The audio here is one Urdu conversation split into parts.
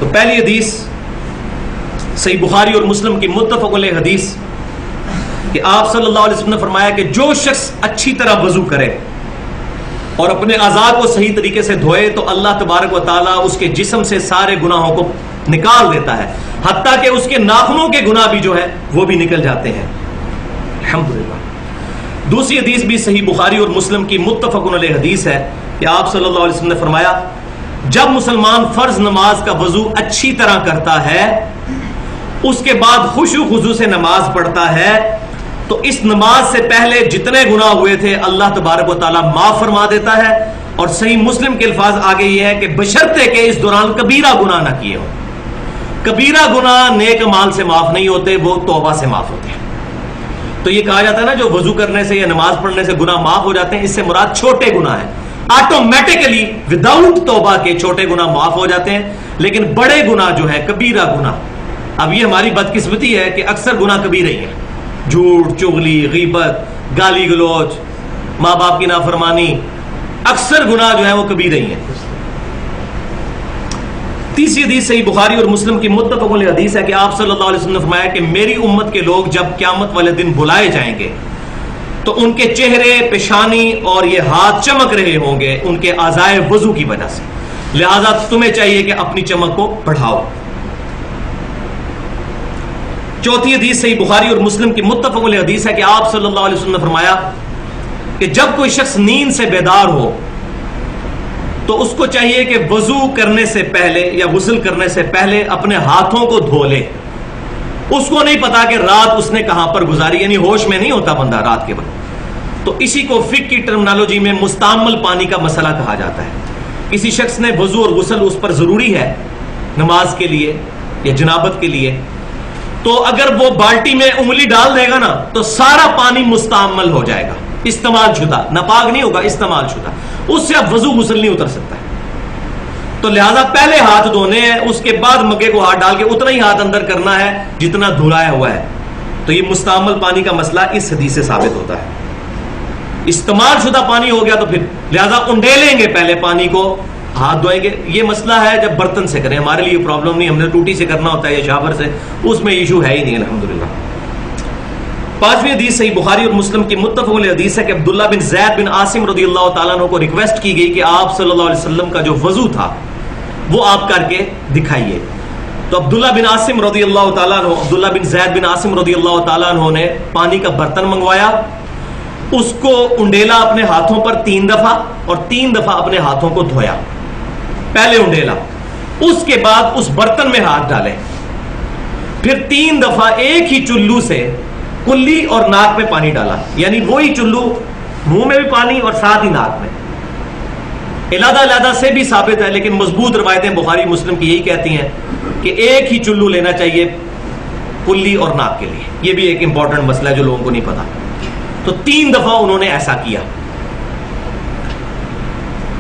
تو پہلی حدیث صحیح بخاری اور مسلم کی متفق علیہ حدیث کہ آپ صلی اللہ علیہ وسلم نے فرمایا کہ جو شخص اچھی طرح وضو کرے اور اپنے اعضاء کو صحیح طریقے سے دھوئے تو اللہ تبارک و تعالیٰ اس کے جسم سے سارے گناہوں کو نکال دیتا ہے، حتیٰ کہ اس کے ناخنوں کے گناہ بھی جو ہے وہ بھی نکل جاتے ہیں، الحمدللہ۔ دوسری حدیث بھی صحیح بخاری اور مسلم کی متفق علیہ حدیث ہے کہ آپ صلی اللہ علیہ وسلم نے فرمایا جب مسلمان فرض نماز کا وضو اچھی طرح کرتا ہے، اس کے بعد خشوع خضوع سے نماز پڑھتا ہے، تو اس نماز سے پہلے جتنے گناہ ہوئے تھے اللہ تبارک و تعالیٰ معاف فرما دیتا ہے، اور صحیح مسلم کے الفاظ آگے یہ ہے کہ بشرطے کہ اس دوران کبیرہ گناہ نہ کیے ہوں۔ کبیرہ گناہ نیک اعمال سے معاف نہیں ہوتے، وہ توبہ سے معاف ہوتے ہیں۔ تو یہ کہا جاتا ہے نا جو وضو کرنے سے یا نماز پڑھنے سے گناہ معاف ہو جاتے ہیں، اس سے مراد چھوٹے گناہ ہیں، آٹومیٹکلی وداؤٹ توبہ کے چھوٹے گناہ معاف ہو جاتے ہیں، لیکن بڑے گناہ جو ہے کبیرہ گناہ، اب یہ ہماری بدقسمتی ہے کہ اکثر گناہ کبیرہ ہی ہیں، جھوٹ، چغلی، غیبت، گالی گلوچ، ماں باپ کی نافرمانی، اکثر گناہ جو ہے وہ کبیرہ ہی ہیں۔ تیسری حدیث صحیح بخاری اور مسلم کی متفق علیہ حدیث ہے کہ آپ صلی اللہ علیہ وسلم نے فرمایا کہ میری امت کے لوگ جب قیامت والے دن بلائے جائیں گے تو ان کے چہرے، پیشانی اور یہ ہاتھ چمک رہے ہوں گے ان کے اعضائے وضو کی وجہ سے، لہذا تمہیں چاہیے کہ اپنی چمک کو بڑھاؤ۔ چوتھی حدیث صحیح بخاری اور مسلم کی متفق علیہ حدیث ہے کہ آپ صلی اللہ علیہ وسلم نے فرمایا کہ جب کوئی شخص نیند سے بیدار ہو تو اس کو چاہیے کہ وضو کرنے سے پہلے یا غسل کرنے سے پہلے اپنے ہاتھوں کو دھو لے۔ اس کو نہیں پتا کہ رات اس نے کہاں پر گزاری، یعنی ہوش میں نہیں ہوتا بندہ رات کے وقت، تو اسی کو فقہ کی ٹرمنالوجی میں مستعمل پانی کا مسئلہ کہا جاتا ہے۔ کسی شخص نے وضو اور غسل اس پر ضروری ہے نماز کے لیے یا جنابت کے لیے، تو اگر وہ بالٹی میں انگلی ڈال دے گا نا تو سارا پانی مستعمل ہو جائے گا، استعمال شدہ، ناپاک نہیں ہوگا، استعمال شدہ، اس سے اب وضو غسل نہیں اتر سکتا ہے۔ تو لہذا پہلے ہاتھ دھونے ہیں، اس کے بعد مگے کو ہاتھ ڈال کے اتنا ہی ہاتھ اندر کرنا ہے جتنا دھلایا ہوا ہے۔ تو یہ مستعمل پانی کا مسئلہ اس حدیث سے ثابت ہوتا ہے۔ استعمال شدہ پانی ہو گیا تو پھر لہذا انڈیلیں گے، پہلے پانی کو ہاتھ دھوئیں گے۔ یہ مسئلہ ہے جب برتن سے کریں، ہمارے لیے پرابلم نہیں، ہم نے ٹوٹی سے کرنا ہوتا ہے یا شاور سے، اس میں ایشو ہے ہی نہیں الحمدللہ۔ پانچویں حدیث صحیح بخاری اور مسلم کی متفق علیہ حدیث ہے کہ عبداللہ بن زید بن عاصم رضی اللہ تعالیٰ عنہ کو ریکویسٹ کی گئی کہ آپ صلی اللہ علیہ وسلم کا جو وضو تھا وہ آپ کر کے دکھائیے۔ تو عبداللہ بن عاصم رضی اللہ تعالیٰ عنہ، عبداللہ بن زید بن عاصم رضی اللہ تعالیٰ عنہ نے پانی کا برتن منگوایا، اس کو انڈیلا اپنے ہاتھوں پر 3 دفعہ اور 3 دفعہ اپنے ہاتھوں کو دھویا۔ پہلے انڈیلا، اس کے بعد اس برتن میں ہاتھ ڈالے، پھر 3 دفعہ ایک ہی چلو سے کلی اور ناک میں پانی ڈالا، یعنی وہی چلو منہ میں بھی پانی اور ساتھ ہی ناک میں۔ علیحدہ علیحدہ سے بھی ثابت ہے، لیکن مضبوط روایتیں بخاری مسلم کی یہی کہتی ہیں کہ ایک ہی چلو لینا چاہیے کلی اور ناک کے لیے۔ یہ بھی ایک امپورٹنٹ مسئلہ ہے جو لوگوں کو نہیں پتا۔ تو 3 دفعہ انہوں نے ایسا کیا،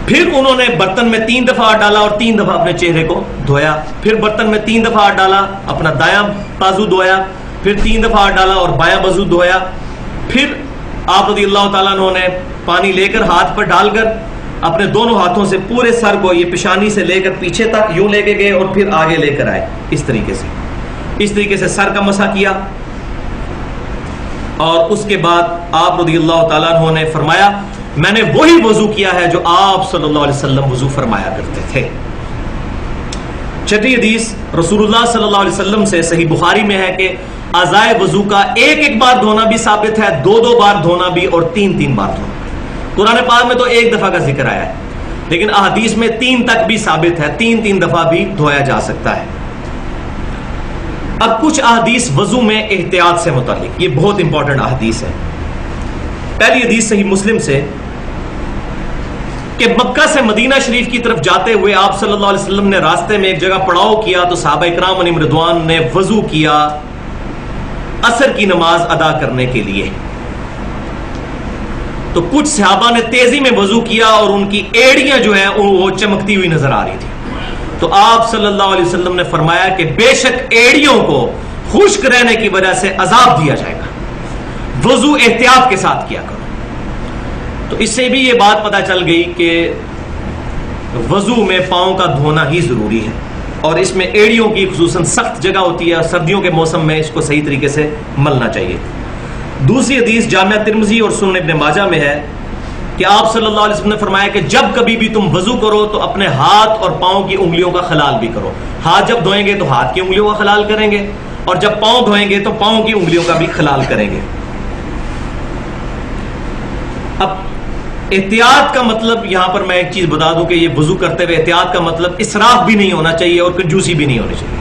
پھر انہوں نے برتن میں 3 دفعہ ہاتھ ڈالا اور 3 دفعہ اپنے چہرے کو دھویا، پھر برتن میں 3 دفعہ ہاتھ ڈالا، اپنا دایاں بازو دھویا، پھر 3 دفعہ ہاتھ ڈالا اور بایاں بازو دھویا، پھر آپ رضی اللہ تعالیٰ عنہ نے پانی لے کر ہاتھ پر ڈال کر اپنے دونوں ہاتھوں سے پورے سر کو، یہ پیشانی سے لے کر پیچھے تک یوں لے کے گئے اور پھر آگے لے کر آئے، اس طریقے سے سر کا مسح کیا۔ اور اس کے بعد آپ رضی اللہ تعالیٰ عنہ نے فرمایا میں نے وہی وضو کیا ہے جو آپ صلی اللہ علیہ وسلم وضو فرمایا کرتے تھے۔ چھٹی حدیث رسول اللہ صلی اللہ علیہ وسلم سے صحیح بخاری میں ہے کہ اعضائے وضو کا ایک بار دھونا بھی ثابت ہے، 2 بار دھونا بھی اور 3 بار دھونا۔ قرآن پاک میں تو 1 دفعہ کا ذکر آیا ہے، لیکن احادیث میں 3 تک بھی ثابت ہے، 3 دفعہ بھی دھویا جا سکتا ہے۔ اب کچھ احادیث وضو میں احتیاط سے متعلق، یہ بہت امپورٹنٹ احادیث ہے۔ پہلی حدیث صحیح مسلم سے کہ مکہ سے مدینہ شریف کی طرف جاتے ہوئے آپ صلی اللہ علیہ وسلم نے راستے میں ایک جگہ پڑاؤ کیا تو صحابہ اکرام علیہم رضوان نے وضو کیا عصر کی نماز ادا کرنے کے لیے۔ تو کچھ صحابہ نے تیزی میں وضو کیا اور ان کی ایڑیاں جو ہیں وہ چمکتی ہوئی نظر آ رہی تھی۔ تو آپ صلی اللہ علیہ وسلم نے فرمایا کہ بے شک ایڑیوں کو خشک رہنے کی وجہ سے عذاب دیا جائے گا، وضو احتیاط کے ساتھ کیا کرو۔ تو اس سے بھی یہ بات پتہ چل گئی کہ وضو میں پاؤں کا دھونا ہی ضروری ہے۔ اور اس میں ایڑیوں کی خصوصاً سخت جگہ ہوتی ہے اور سردیوں کے موسم میں اس کو صحیح طریقے سے ملنا چاہیے۔ دوسری حدیث جامعہ ترمذی اور سنن ابن ماجہ میں ہے کہ آپ صلی اللہ علیہ وسلم نے فرمایا کہ جب کبھی بھی تم وضو کرو تو اپنے ہاتھ اور پاؤں کی انگلیوں کا خلال بھی کرو۔ ہاتھ جب دھوئیں گے تو ہاتھ کی انگلیوں کا خلال کریں گے، اور جب پاؤں دھوئیں گے تو پاؤں کی انگلیوں کا بھی خلال کریں گے۔ اب احتیاط کا مطلب یہاں پر میں ایک چیز بتا دوں کہ یہ وضو کرتے ہوئے احتیاط کا مطلب اسراف بھی نہیں ہونا چاہیے اور کنجوسی بھی نہیں ہونی چاہیے،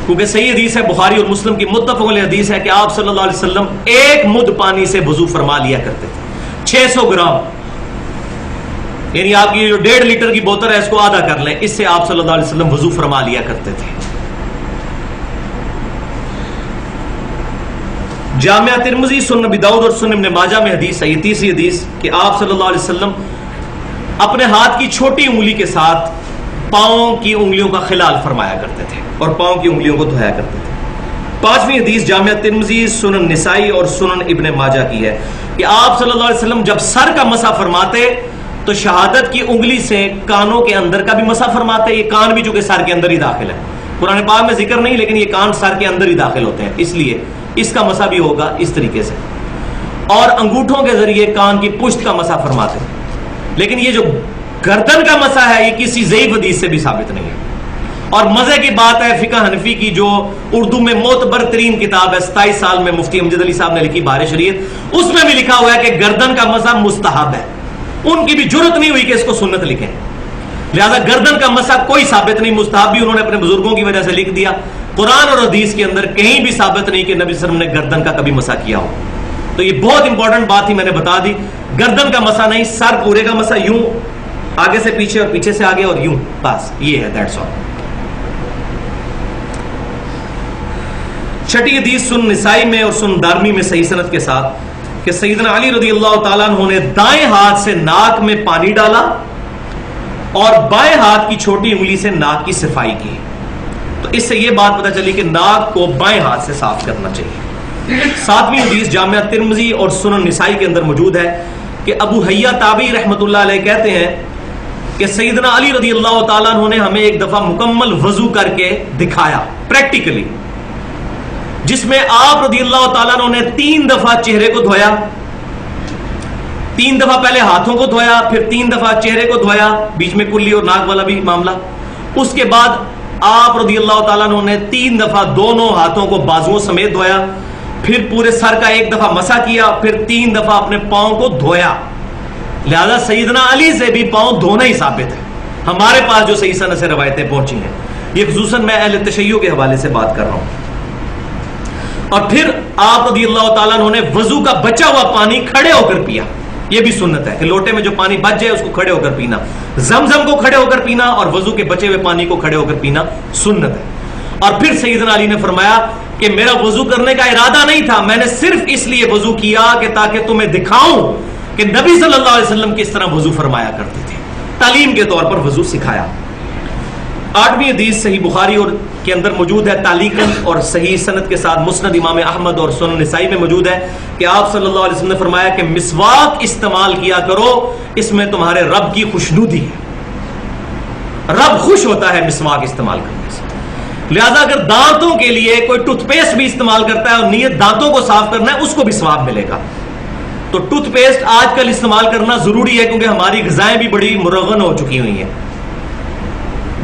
کیونکہ صحیح حدیث ہے، بخاری اور مسلم کی متفق علیہ حدیث ہے کہ آپ صلی اللہ علیہ وسلم ایک مد پانی سے وضو فرما لیا کرتے تھے، 600 گرام، یعنی آپ کی جو 1.5 لیٹر کی بوتل ہے اس کو آدھا کر لیں، اس سے آپ صلی اللہ علیہ وسلم وضو فرما لیا کرتے تھے۔ جامعہ ترمذی، سنن ابی داؤد اور سنن ابن ماجہ میں حدیث ہے، یہ تیسری حدیث، کہ آپ صلی اللہ علیہ وسلم اپنے ہاتھ کی چھوٹی انگلی کے ساتھ پاؤں کی انگلیوں کا خلال فرمایا کرتے تھے اور پاؤں کی انگلیوں کو دھویا کرتے تھے۔ پانچویں حدیث جامعہ ترمذی، سنن نسائی اور سنن ابن ماجہ کی ہے کہ آپ صلی اللہ علیہ وسلم جب سر کا مسح فرماتے تو شہادت کی انگلی سے کانوں کے اندر کا بھی مسح فرماتے۔ یہ کان بھی چونکہ سر کے اندر ہی داخل ہے، قرآن پاک میں ذکر نہیں، لیکن یہ کان سر کے اندر ہی داخل ہوتے ہیں، اس لیے اس کا مسح بھی ہوگا اس طریقے سے، اور انگوٹھوں کے ذریعے کان کی پشت کا مسح فرماتے ہیں۔ لیکن یہ جو گردن کا مسح ہے یہ کسی ضعیف حدیث سے بھی ثابت نہیں ہے، اور مزے کی بات ہے فقہ حنفی کی جو اردو میں معتبر ترین کتاب ہے، 27 سال میں مفتی امجد علی صاحب نے لکھی بہار شریعت، اس میں بھی لکھا ہوا ہے کہ گردن کا مسح مستحب ہے۔ ان کی بھی جرت نہیں ہوئی کہ اس کو سنت لکھیں، لہذا گردن کا مسح کوئی ثابت نہیں، مستحب بھی انہوں نے اپنے بزرگوں کی وجہ سے لکھ دیا۔ قرآن اور حدیث کے اندر کہیں بھی ثابت نہیں کہ نبی صلی اللہ علیہ وسلم نے گردن کا کبھی مسح کیا ہو۔ تو یہ بہت امپورٹنٹ بات ہی میں نے بتا دی، گردن کا مسح نہیں، سر پورے کا مسح، یوں آگے سے پیچھے اور پیچھے سے آگے اور یوں، بس یہ ہے، دیٹس آل۔ چھٹی حدیث سنن نسائی میں اور سنن دارمی میں صحیح سند کے ساتھ کہ سیدنا علی رضی اللہ تعالیٰ عنہ نے دائیں ہاتھ سے ناک میں پانی ڈالا اور بائیں ہاتھ کی چھوٹی انگلی سے ناک کی صفائی کی، تو اس سے یہ بات پتہ چلی کہ ناک کو بائیں ہاتھ سے صاف کرنا چاہیے۔ ساتویں حدیث جامعہ ترمذی اور سنن نسائی کے اندر موجود ہے کہ ابو حیا تابعی رحمۃ اللہ علیہ کہتے ہیں کہ سیدنا علی رضی اللہ تعالیٰ عنہ نے ہمیں ایک دفعہ مکمل وضو کر کے دکھایا پریکٹیکلی، جس میں آپ رضی اللہ تعالیٰ عنہ نے 3 دفعہ چہرے کو دھویا، 3 دفعہ پہلے ہاتھوں کو دھویا، پھر 3 دفعہ چہرے کو دھویا، بیچ میں کلی اور ناک والا بھی معاملہ، اس کے بعد آپ رضی اللہ تعالیٰ عنہ نے 3 دفعہ دونوں ہاتھوں کو بازوؤں سمیت دھویا، پھر پورے سر کا 1 دفعہ مسح کیا، پھر 3 دفعہ اپنے پاؤں کو دھویا۔ لہذا سیدنا علی سے بھی پاؤں دھونا ہی ثابت ہے، ہمارے پاس جو صحیح سند سے روایتیں پہنچی ہیں، یہ خصوصاً میں اہل تشیع کے حوالے سے بات کر رہا ہوں۔ اور پھر آپ رضی اللہ تعالیٰ عنہ نے وضو کا بچا ہوا پانی کھڑے ہو کر پیا، یہ بھی سنت ہے کہ لوٹے میں جو پانی بچ جائے اس کو کھڑے ہو کر پینا، زمزم کو کھڑے ہو کر پینا اور وضو کے بچے ہوئے پانی کو کھڑے ہو کر پینا سنت ہے۔ اور پھر سیدنا علی نے فرمایا کہ میرا وضو کرنے کا ارادہ نہیں تھا، میں نے صرف اس لیے وضو کیا کہ تاکہ تمہیں دکھاؤں کہ نبی صلی اللہ علیہ وسلم کس طرح وضو فرمایا کرتے تھے، تعلیم کے طور پر وضو سکھایا۔ 8ویں حدیث صحیح بخاری اور کے اندر موجود ہے تعلیقاً اور صحیح سند کے ساتھ، مسند امام احمد اور سنن نسائی میں موجود ہے کہ آپ صلی اللہ علیہ وسلم نے فرمایا کہ مسواک استعمال کیا کرو، اس میں تمہارے رب کی خوشنودی ہے، رب خوش ہوتا ہے مسواک استعمال کرنے سے۔ لہذا اگر دانتوں کے لیے کوئی ٹوتھ پیسٹ بھی استعمال کرتا ہے اور نیت دانتوں کو صاف کرنا ہے، اس کو بھی ثواب ملے گا۔ تو ٹوتھ پیسٹ آج کل استعمال کرنا ضروری ہے کیونکہ ہماری غذائیں بھی بڑی مرغن ہو چکی ہوئی ہیں،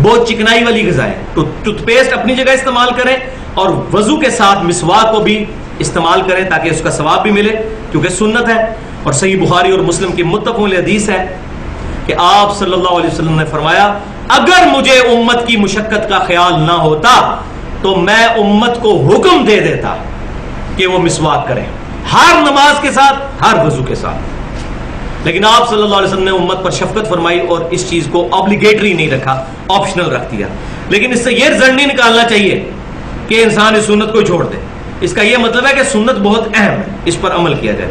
بہت چکنائی والی غذائیں۔ تو ٹوتھ پیسٹ اپنی جگہ استعمال کریں اور وضو کے ساتھ مسواک کو بھی استعمال کریں تاکہ اس کا ثواب بھی ملے، کیونکہ سنت ہے۔ اور صحیح بخاری اور مسلم کی متفق علیہ حدیث ہے کہ آپ صلی اللہ علیہ وسلم نے فرمایا اگر مجھے امت کی مشقت کا خیال نہ ہوتا تو میں امت کو حکم دے دیتا کہ وہ مسواک کریں، ہر نماز کے ساتھ، ہر وضو کے ساتھ۔ لیکن آپ صلی اللہ علیہ وسلم نے امت پر شفقت فرمائی اور اس چیز کو obligatory نہیں رکھا، آپشنل رکھ دیا۔ لیکن اس سے یہ رزلٹ نہیں نکالنا چاہیے کہ انسان اس سنت کو چھوڑ دے، اس کا یہ مطلب ہے کہ سنت بہت اہم ہے، اس پر عمل کیا جائے۔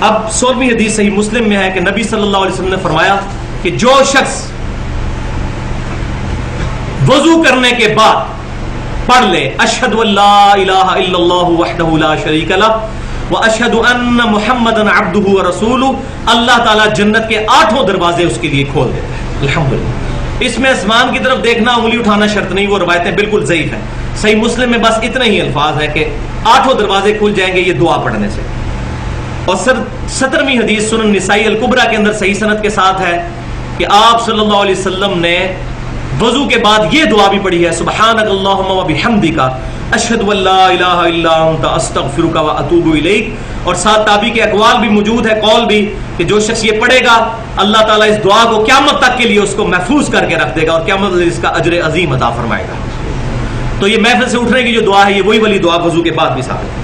اب 16ویں حدیث صحیح مسلم میں ہے کہ نبی صلی اللہ علیہ وسلم نے فرمایا کہ جو شخص وضو کرنے کے بعد پڑھ لے اشہد ان لا الہ الا اللہ وحدہ لا شریک لہ واشهد ان محمدن عبدہ ورسولہ، اللہ تعالیٰ جنت کے 8 دروازے اس کے لیے کھول دیتا ہے۔ الحمدللہ۔ اس میں آسمان کی طرف دیکھنا، انگلی اٹھانا شرط نہیں، وہ روایتیں بالکل ضعیف ہیں۔ صحیح مسلم میں بس اتنے ہی الفاظ ہیں کہ 8 دروازے کھل جائیں گے یہ دعا پڑھنے سے۔ اور 17ویں حدیث سنن نسائی الکبریٰ کے اندر صحیح سند کے ساتھ ہے کہ آپ صلی اللہ علیہ وسلم نے وضو کے بعد یہ دعا بھی پڑھی ہے، سبحانک اللہم وبحمدک اشہد ان لا الہ الا انت استغفرک واتوب الیک۔ اور ساتھ تابعی کے اقوال بھی موجود ہے، قول بھی، کہ جو شخص یہ پڑھے گا اللہ تعالیٰ اس دعا کو قیامت تک کے لیے اس کو محفوظ کر کے رکھ دے گا اور قیامت میں اس کا اجر عظیم عطا فرمائے گا۔ تو یہ محفل سے اٹھنے کی جو دعا ہے یہ وہی والی دعا وضو کے بعد بھی ثابت ہے۔